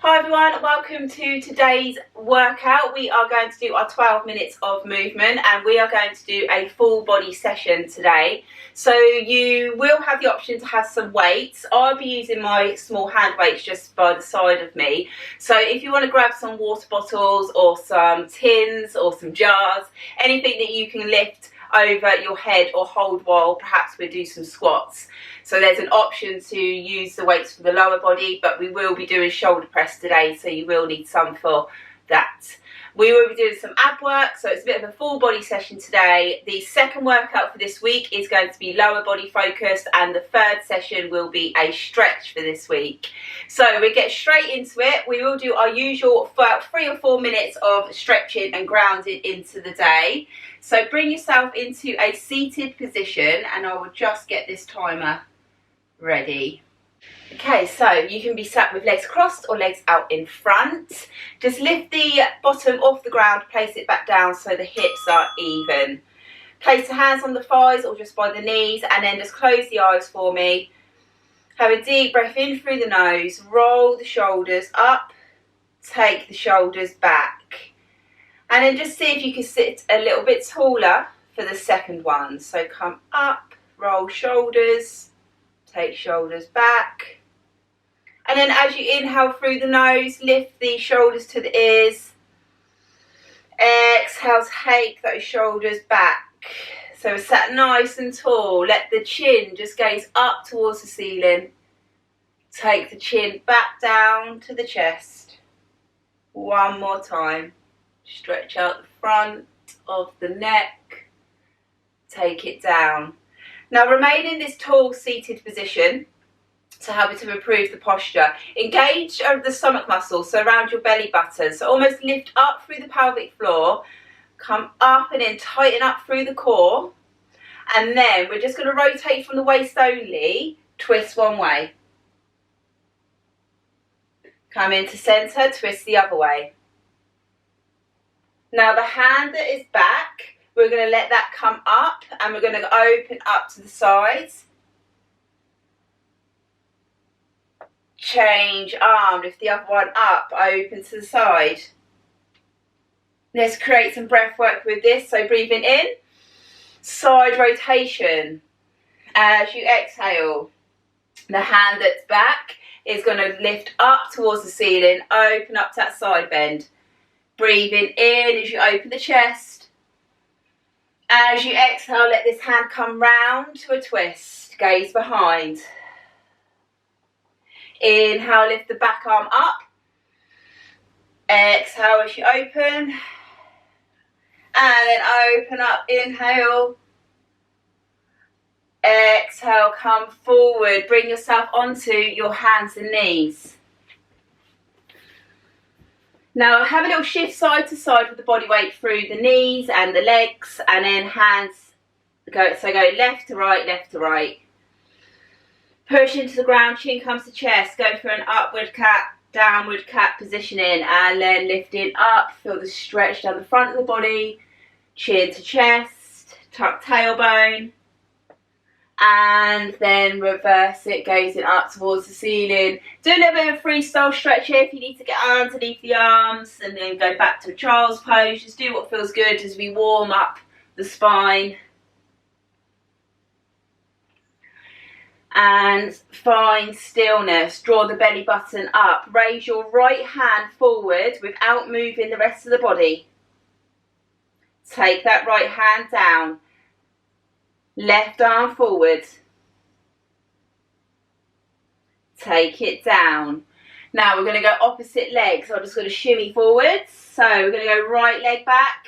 Hi everyone, welcome to today's workout. We are going to do our 12 minutes of movement and we are going to do a full body session today. So you will have the option to have some weights. I'll be using my small hand weights just by the side of me. So if you want to grab some water bottles or some tins or some jars, anything that you can lift over your head or hold while perhaps we do some squats. So there's an option to use the weights for the lower body, but we will be doing shoulder press today, so you will need some for that. We will be doing some ab work, so it's a bit of a full body session today. The second workout for this week is going to be lower body focused, and the third session will be a stretch for this week. So we get straight into it. We will do our usual 3 or 4 minutes of stretching and grounding into the day. So bring yourself into a seated position, and I will just get this timer ready. Okay, so you can be sat with legs crossed or legs out in front. Just lift the bottom off the ground, place it back down so the hips are even. Place the hands on the thighs or just by the knees, and then just close the eyes for me. Have a deep breath in through the nose, roll the shoulders up, take the shoulders back. And then just see if you can sit a little bit taller for the second one. So come up, roll shoulders, take shoulders back. And then as you inhale through the nose, lift the shoulders to the ears. Exhale, take those shoulders back. So sat nice and tall. Let the chin just gaze up towards the ceiling. Take the chin back down to the chest. One more time. Stretch out the front of the neck. Take it down. Now remain in this tall seated position to help you to improve the posture. Engage the stomach muscles, so around your belly button. So almost lift up through the pelvic floor. Come up and then tighten up through the core. And then we're just going to rotate from the waist only. Twist one way. Come into centre, twist the other way. Now the hand that is back, we're going to let that come up and we're going to open up to the sides. Change arm, lift the other one up, open to the side. Let's create some breath work with this. So breathing in, side rotation. As you exhale, the hand that's back is going to lift up towards the ceiling, open up to that side bend. Breathing in as you open the chest. As you exhale, let this hand come round to a twist. Gaze behind. Inhale, lift the back arm up. Exhale as you open. And then open up, inhale. Exhale, come forward. Bring yourself onto your hands and knees. Now have a little shift side to side with the body weight through the knees and the legs, and then hands go left to right, left to right. Push into the ground, chin comes to chest, go for an upward cat, downward cat positioning, and then lifting up, feel the stretch down the front of the body, chin to chest, tuck tailbone. And then reverse it, gazing up towards the ceiling. Do a little bit of freestyle stretch here if you need to get underneath the arms, and then go back to a child's pose. Just do what feels good as we warm up the spine. And find stillness. Draw the belly button up. Raise your right hand forward without moving the rest of the body. Take that right hand down. Left arm forward. Take it down. Now we're going to go opposite legs. So I'm just going to shimmy forwards. So we're going to go right leg back.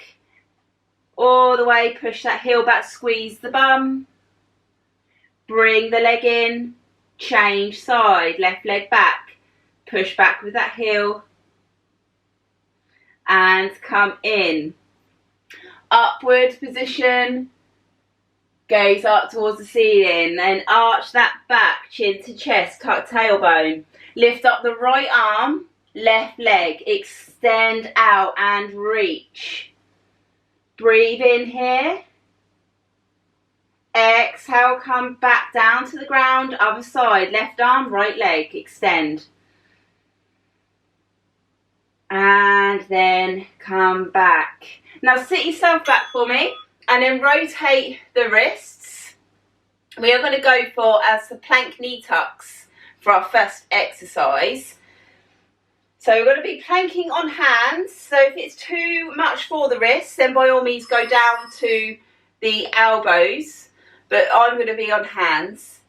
All the way, push that heel back, squeeze the bum. Bring the leg in. Change side, left leg back. Push back with that heel. And come in. Upward position. Gaze up towards the ceiling, then arch that back, chin to chest, tuck tailbone. Lift up the right arm, left leg, extend out and reach. Breathe in here. Exhale, come back down to the ground, other side, left arm, right leg, extend. then come back. Now sit yourself back for me and then rotate the wrists. We are going to go for the plank knee tucks for our first exercise. So we're going to be planking on hands. So if it's too much for the wrists, then by all means go down to the elbows. But I'm going to be on hands.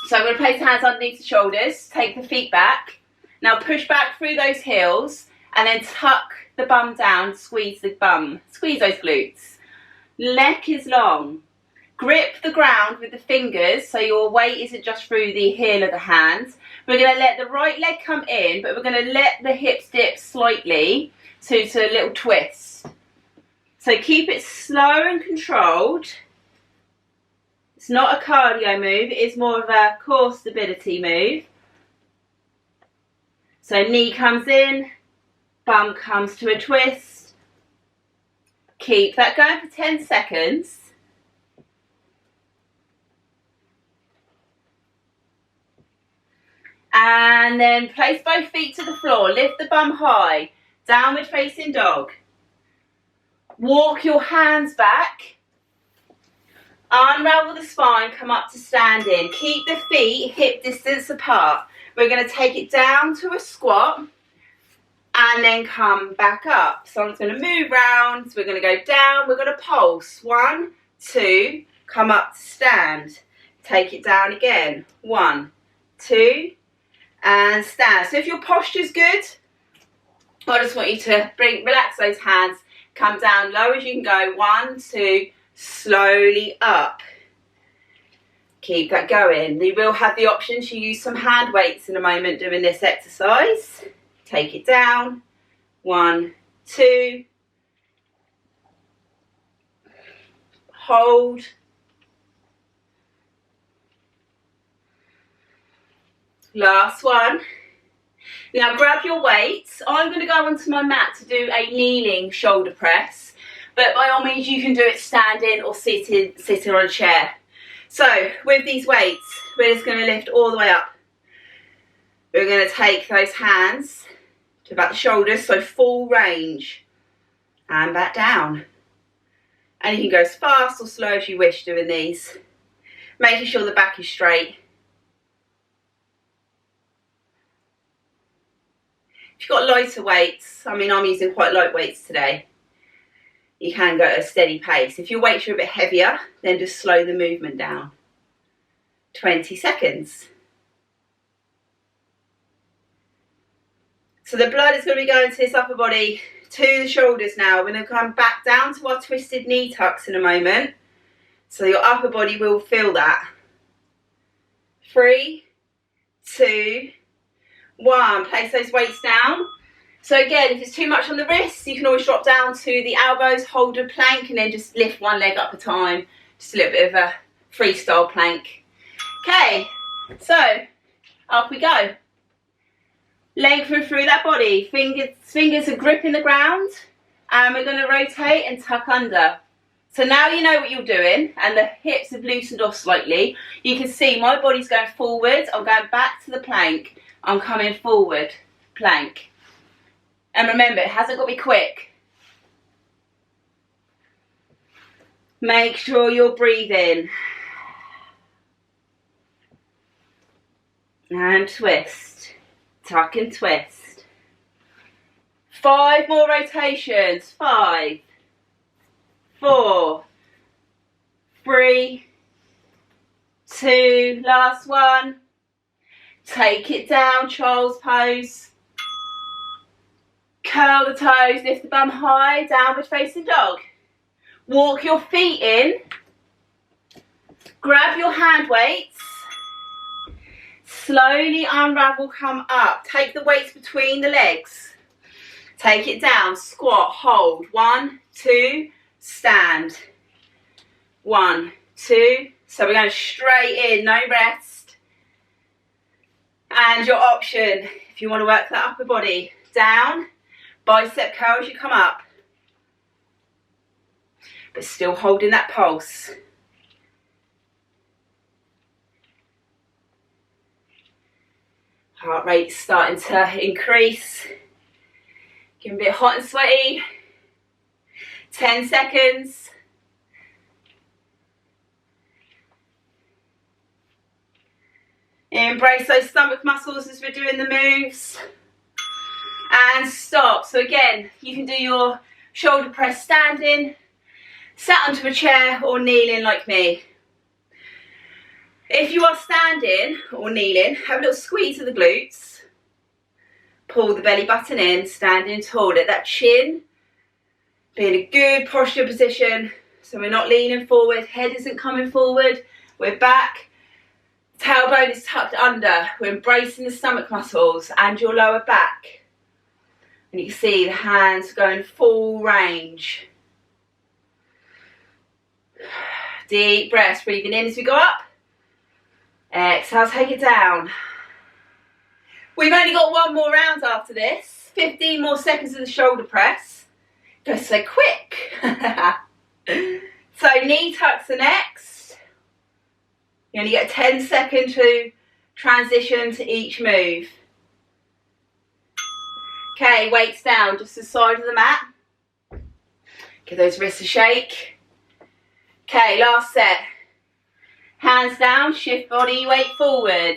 So I'm going to place the hands underneath the shoulders, take the feet back. Now push back through those heels and then tuck the bum down, squeeze the bum, squeeze those glutes. Neck is long. Grip the ground with the fingers so your weight isn't just through the heel of the hand. We're going to let the right leg come in, but we're going to let the hips dip slightly to a little twist. So keep it slow and controlled. It's not a cardio move, it is more of a core stability move. So knee comes in, bum comes to a twist. Keep that going for 10 seconds. And then place both feet to the floor, lift the bum high, downward facing dog. Walk your hands back. Unravel the spine, come up to standing. Keep the feet hip distance apart. We're going to take it down to a squat and then come back up. So I'm just going to move round. We're going to go down. We're going to pulse. 1, 2, come up to stand. Take it down again. 1, 2, and stand. So if your posture's good, I just want you to relax those hands. Come down low as you can go. 1, 2, slowly up. Keep that going. You will have the option to use some hand weights in a moment doing this exercise. Take it down. 1, 2. Hold. Last one. Now grab your weights. I'm going to go onto my mat to do a kneeling shoulder press. But by all means you can do it standing or sitting on a chair. So with these weights, we're just going to lift all the way up. We're going to take those hands to about the shoulders, so full range. And back down. And you can go as fast or slow as you wish doing these. Making sure the back is straight. If you've got lighter weights, I mean I'm using quite light weights today, you can go at a steady pace. If your weights are a bit heavier, then just slow the movement down. 20 seconds. So the blood is going to be going to this upper body, to the shoulders now. We're going to come back down to our twisted knee tucks in a moment. So your upper body will feel that. 3, 2, 1. Place those weights down. So again, if it's too much on the wrists, you can always drop down to the elbows, hold a plank, and then just lift one leg up at a time. Just a little bit of a freestyle plank. Okay, so up we go. Lengthen through that body. Fingers are gripping the ground, and we're going to rotate and tuck under. So now you know what you're doing, and the hips have loosened off slightly. You can see my body's going forward. I'm going back to the plank. I'm coming forward, plank. And remember, it hasn't got to be quick. Make sure you're breathing. And twist. Tuck and twist. 5 more rotations. 5, 4, 3, 2, last one. Take it down, child's pose. Curl the toes, lift the bum high, downward facing dog. Walk your feet in. Grab your hand weights. Slowly unravel, come up. Take the weights between the legs. Take it down, squat, hold. 1, 2, stand. 1, 2. So we're going straight in, no rest. And your option, if you want to work that upper body, down. Bicep curl as you come up, but still holding that pulse. Heart rate starting to increase. Getting a bit hot and sweaty. 10 seconds. Embrace those stomach muscles as we're doing the moves. And stop. So again, you can do your shoulder press standing, sat onto a chair, or kneeling like me. If you are standing or kneeling, have a little squeeze of the glutes. Pull the belly button in, standing tall. Let that chin be in a good posture position. So we're not leaning forward, head isn't coming forward. We're back. Tailbone is tucked under. We're embracing the stomach muscles and your lower back. And you can see the hands going full range. Deep breaths, breathing in as we go up. Exhale, take it down. We've only got one more round after this. 15 more seconds of the shoulder press. Goes so quick. So knee tucks are next. You only get 10 seconds to transition to each move. Okay, weights down, just the side of the mat. Give those wrists a shake. Okay, last set. Hands down, shift body weight forward.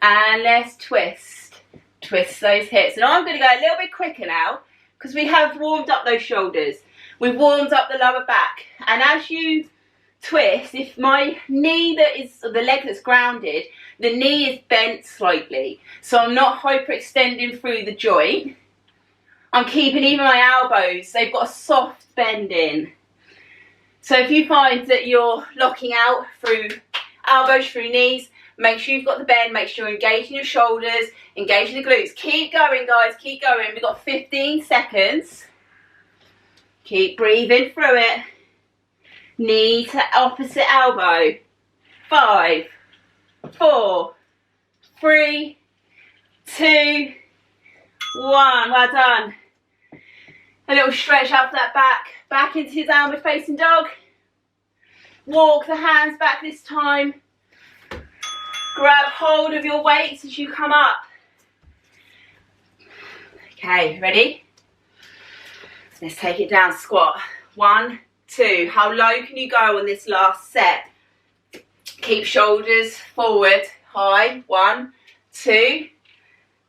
And let's twist. Twist those hips. And I'm going to go a little bit quicker now because we have warmed up those shoulders. We've warmed up the lower back. And as you twist, if my knee the leg that's grounded, the knee is bent slightly. So I'm not hyperextending through the joint. I'm keeping even my elbows, they've got a soft bend in. So if you find that you're locking out through elbows, through knees, make sure you've got the bend, make sure you're engaging your shoulders, engaging the glutes. Keep going, guys, keep going. We've got 15 seconds. Keep breathing through it. Knee to opposite elbow. 5, 4, 3, 2, 1. Well done. A little stretch out that back into your downward facing dog. Walk the hands back this time. Grab hold of your weights as you come up. Okay, ready? Let's take it down, squat. 1, 2. How low can you go on this last set? Keep shoulders forward, high. 1, 2.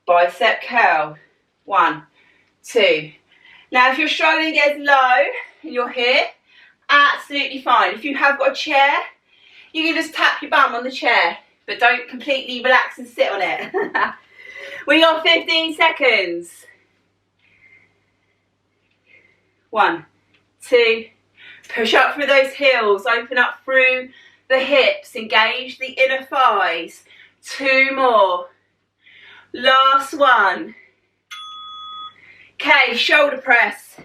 Bicep curl. 1, 2. Now, if you're struggling to get low and you're here, absolutely fine. If you have got a chair, you can just tap your bum on the chair, but don't completely relax and sit on it. We got 15 seconds. 1, 2. Push up through those heels, open up through the hips, engage the inner thighs. 2 more. Last one. Okay, shoulder press.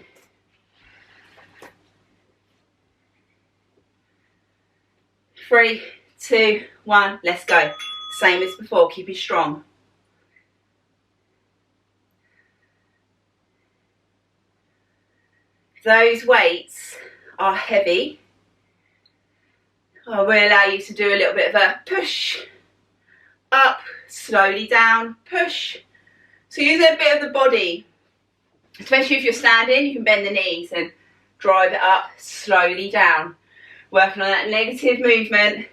3, 2, 1, let's go. Same as before, keep it strong. Those weights are heavy. I will allow you to do a little bit of a push, up, slowly down, push. So use a bit of the body. Especially if you're standing, you can bend the knees and drive it up, slowly down. Working on that negative movement.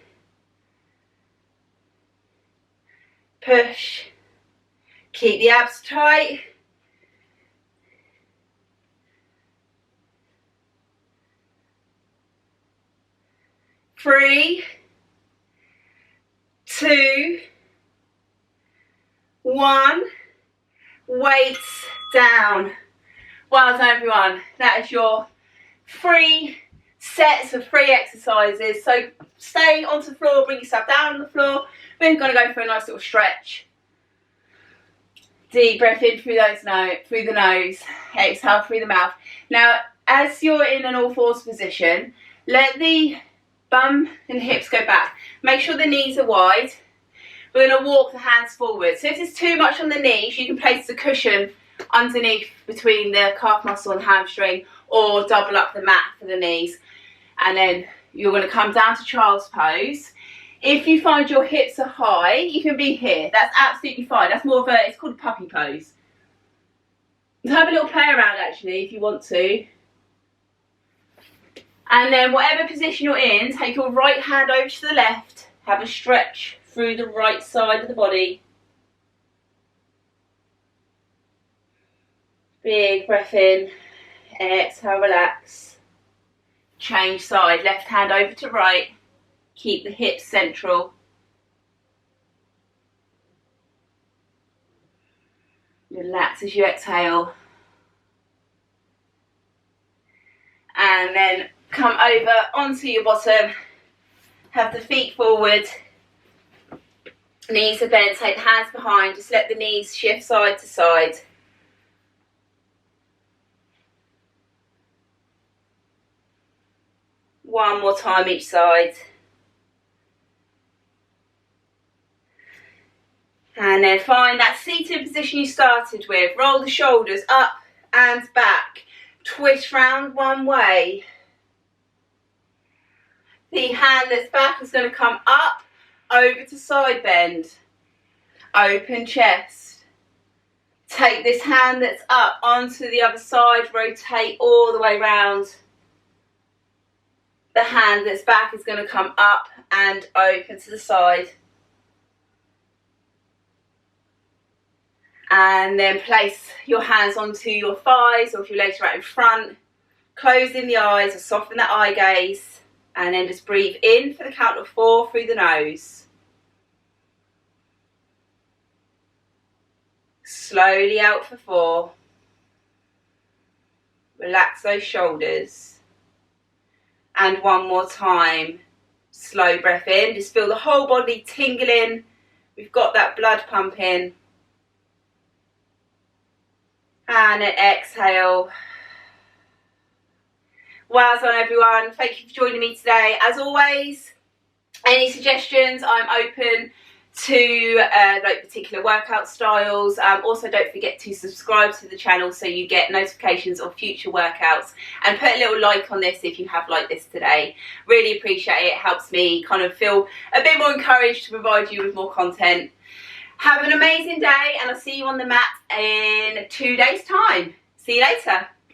Push. Keep the abs tight. Three, 2, 1. Weights down. Well done, everyone. That is your 3 sets of 3 exercises. So stay onto the floor, bring yourself down on the floor. We're going to go for a nice little stretch. Deep breath in through the nose. Exhale through the mouth. Now, as you're in an all fours position, let the bum and hips go back. Make sure the knees are wide. We're going to walk the hands forward. So if there's too much on the knees, you can place the cushion underneath between the calf muscle and hamstring, or double up the mat for the knees. And then you're going to come down to child's pose. If you find your hips are high, you can be here. That's absolutely fine. That's more of a, it's called a puppy pose. Have a little play around actually if you want to. And then whatever position you're in, take your right hand over to the left, have a stretch through the right side of the body. Big breath in, exhale, relax. Change side, left hand over to right, keep the hips central. Relax as you exhale. And then come over onto your bottom, have the feet forward, knees are bent, take the hands behind, just let the knees shift side to side. One more time each side. And then find that seated position you started with. Roll the shoulders up and back. Twist round one way. The hand that's back is going to come up, over to side bend. Open chest. Take this hand that's up onto the other side, rotate all the way round. The hand that's back is going to come up and open to the side. And then place your hands onto your thighs, or if your legs are out in front, closing the eyes or soften that eye gaze, and then just breathe in for the count of 4 through the nose. Slowly out for 4. Relax those shoulders. And one more time. Slow breath in, just feel the whole body tingling. We've got that blood pumping. And then exhale. Well done everyone. Thank you for joining me today. As always, any suggestions, I'm open to like particular workout styles. Also don't forget to subscribe to the channel so you get notifications of future workouts, and put a little like on this if you have liked this today. Really appreciate it. It helps me kind of feel a bit more encouraged to provide you with more content. Have an amazing day, and I'll see you on the mat in 2 days' time. See you later.